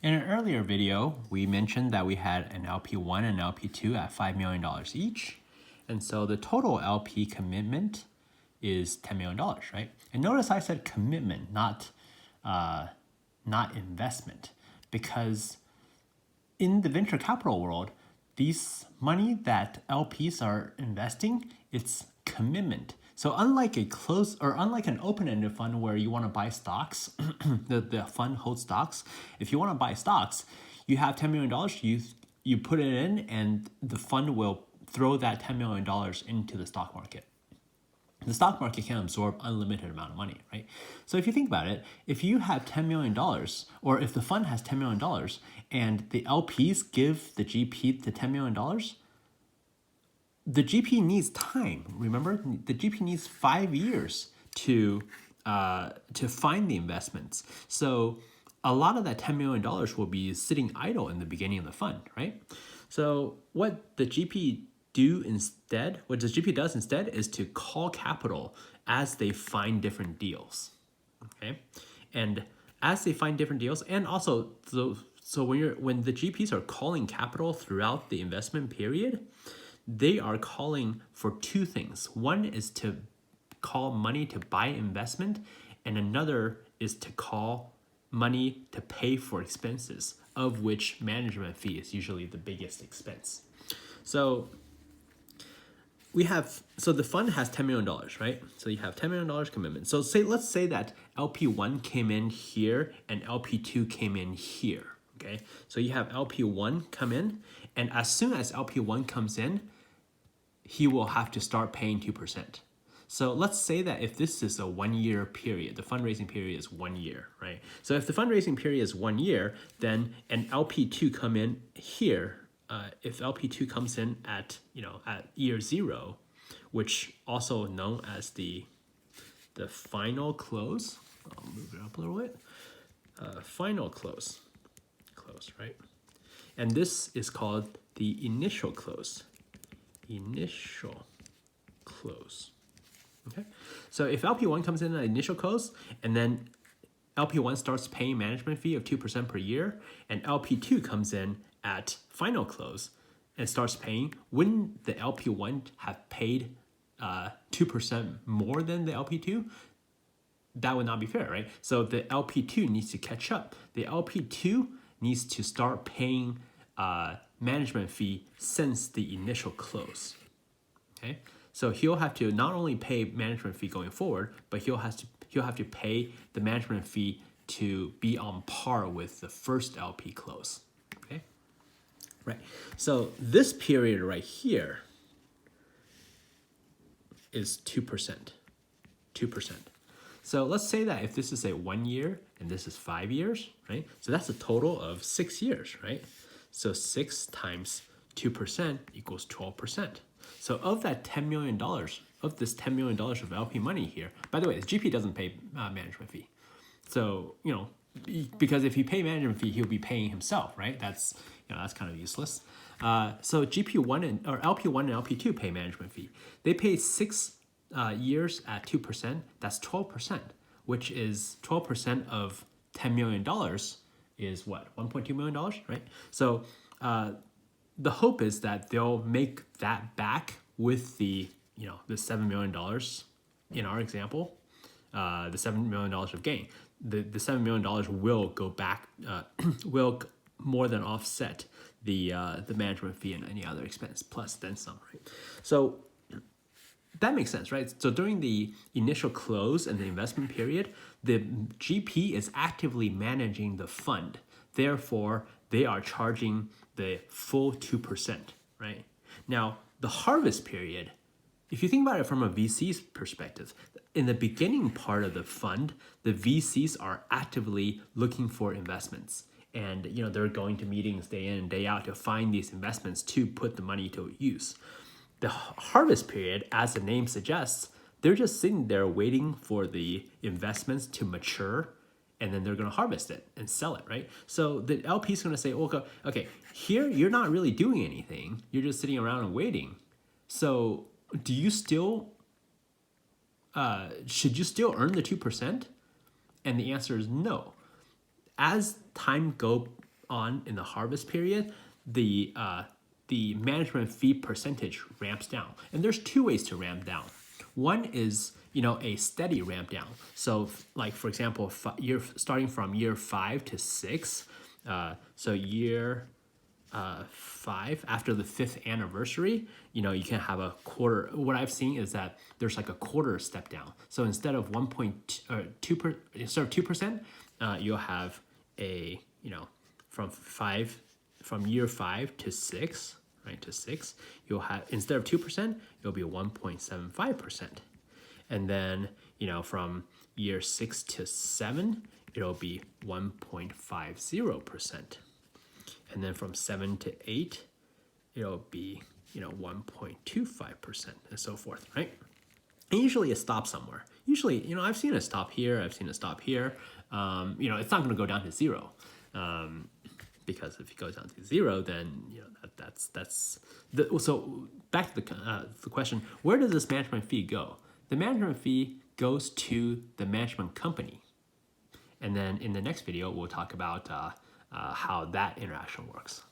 In an earlier video, we mentioned that we had an LP1 and LP2 at $5 million each. And so the total LP commitment is $10 million, right? And notice I said commitment, not investment, because in the venture capital world, these money that LPs are investing, it's commitment. So unlike unlike an open-ended fund where you want to buy stocks, the fund holds stocks. If you want to buy stocks, you have $10 million, you put it in and the fund will throw that $10 million into the stock market. The stock market can absorb unlimited amount of money, right? So if you think about it, if you have $10 million, or if the fund has $10 million and the LPs give the GP the $10 million, the GP needs time. Remember, the GP needs 5 years to find the investments. So a lot of that $10 million will be sitting idle in the beginning of the fund, right? So what the GP does instead is to call capital as they find different deals, okay? And as they find different deals, and also so when the GPs are calling capital throughout the investment period, they are calling for two things. One is to call money to buy investment, and another is to call money to pay for expenses, of which management fee is usually the biggest expense. So the fund has $10 million, right? So you have $10 million commitment. So let's say that LP1 came in here and LP2 came in here, okay? So you have LP1 come in, and as soon as LP1 comes in, he will have to start paying 2%. So let's say that if this is a 1 year period, the fundraising period is 1 year, right? So if the fundraising period is 1 year, then an LP2 come in here. If LP2 comes in at year 0, which also known as the final close, I'll move it up a little bit. Final close, right? And this is called the initial close. Okay, so if LP1 comes in at initial close, and then LP1 starts paying management fee of 2% per year, and LP2 comes in at final close and starts paying, wouldn't the LP1 have paid 2% more than the LP2? That would not be fair, right? So the LP2 needs to catch up. The LP2 needs to start paying management fee since the initial close. Okay, so he'll have to not only pay management fee going forward, but he'll have to pay the management fee to be on par with the first LP close. Okay, right. So this period right here is 2%. 2%. So let's say that if this is a 1 year and this is 5 years, right? So that's a total of 6 years, right? So 6 times 2% equals 12%. So of that $10 million, of this $10 million of LP money here, by the way, the GP doesn't pay management fee. So, because if he pay management fee, he'll be paying himself, right? That's kind of useless. So GP1 or LP1 and LP2 pay management fee. They pay 6 years at 2%. That's 12%, which is 12% of $10 million is what? $1.2 million, right? So the hope is that they'll make that back with the $7 million in our example, the $7 million of gain. The $7 million will go back, will more than offset the management fee and any other expense, plus then some, right? So that makes sense, right? So during the initial close and the investment period, the GP is actively managing the fund. Therefore, they are charging the full 2%, right? Now, the harvest period, if you think about it from a VC's perspective, in the beginning part of the fund, the VCs are actively looking for investments. And they're going to meetings day in and day out to find these investments to put the money to use. The harvest period, as the name suggests, they're just sitting there waiting for the investments to mature, and then they're going to harvest it and sell it, right? So the LP is going to say, okay, here you're not really doing anything. You're just sitting around and waiting. So do you still, should you still earn the 2%? And the answer is no. As time on in the harvest period, the management fee percentage ramps down. And there's two ways to ramp down. One is, a steady ramp down. So like, for example, you're starting from year 5 to 6. So year 5, after the 5th anniversary, you can have a quarter. What I've seen is that there's like a quarter step down. So instead of 2%, you'll have a, from year 5 to 6, right, to 6, you'll have, instead of 2%, it'll be 1.75%. And then, from year 6 to 7, it'll be 1.50%. And then from 7 to 8, it'll be, 1.25% and so forth, right? And usually it stops somewhere. Usually, I've seen it stop here, I've seen it stop here. It's not gonna go down to 0. Because if it goes down to 0, then, so back to the question, where does this management fee go? The management fee goes to the management company. And then in the next video, we'll talk about how that interaction works.